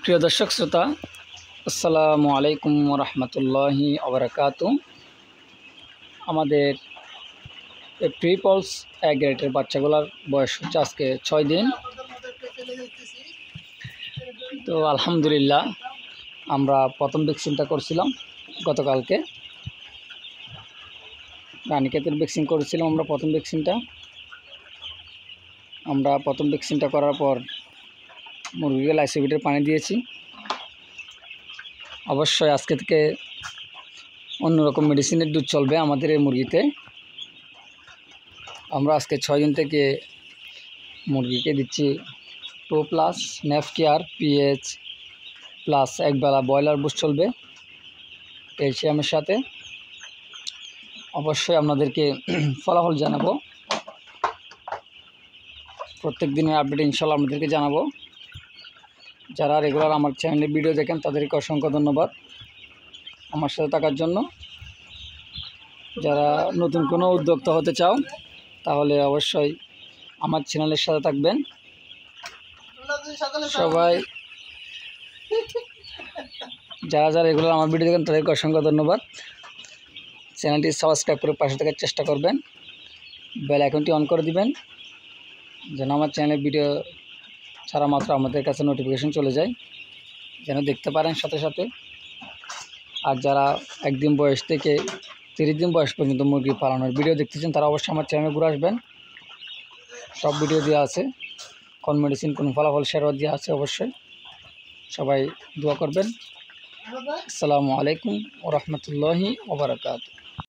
প্রিয় দর্শক শ্রোতা, আসসালামু আলাইকুম রহমতুল্লাহি ওবারাকাতু। আমাদের প্রিপলস এক গ্রেডের বাচ্চাগুলোর বয়স হচ্ছে আজকে 6 দিন। তো আলহামদুলিল্লাহ আমরা প্রথম ভ্যাকসিনটা করছিলাম গতকালকে। রানীক্ষেতের ভ্যাকসিন করেছিলাম আমরা প্রথম ভ্যাকসিনটা করার পর মুরগিকে লাইসোভিটের পানি দিয়েছি। অবশ্যই আজকে থেকে অন্যরকম মেডিসিনের ডোজ চলবে আমাদের এই মুরগিতে। আমরা আজকে 6 দিন থেকে মুরগিকে দিচ্ছি 2+ নেফকেয়ার পিএইচ প্লাস একবেলা ব্রয়লার বুস্ট চলবে ক্যালসিয়ামের সাথে। অবশ্যই আপনাদেরকে ফলাফল জানাবো, প্রত্যেক দিনের আপডেট ইনশাল্লাহ আপনাদেরকে জানাবো। যারা রেগুলার আমার চ্যানেলে ভিডিও দেখেন তাদেরকে অসংখ্য ধন্যবাদ আমার সাথে থাকার জন্য। যারা নতুন কোনো উদ্যোক্তা হতে চাও তাহলে অবশ্যই আমার চ্যানেলের সাথে থাকবেন। সবাই যারা রেগুলার আমার ভিডিও দেখেন তাদেরকে অসংখ্য ধন্যবাদ। চ্যানেলটি সাবস্ক্রাইব করে পাশে থাকার চেষ্টা করবেন, বেল আইকনটি অন করে দিবেন যেন আমার চ্যানেলের ভিডিও ছাড়া মাত্র আমাদের কাছে নোটিফিকেশন চলে যায়, যেন দেখতে পারেন সাথে সাথে। আর যারা 1 দিন বয়স থেকে 30 দিন বয়স পর্যন্ত মুরগি পালনের ভিডিও দেখতেছেন তারা অবশ্যই আমার চ্যানেলে ঘুরে আসবেন। সব ভিডিও দেওয়া আছে, কোন মেডিসিন কোন ফলাফল সেটাও দেওয়া আছে। অবশ্যই সবাই দোয়া করবেন। আসসালামু আলাইকুম ওয়া রাহমাতুল্লাহি ওয়া বারাকাতুহু।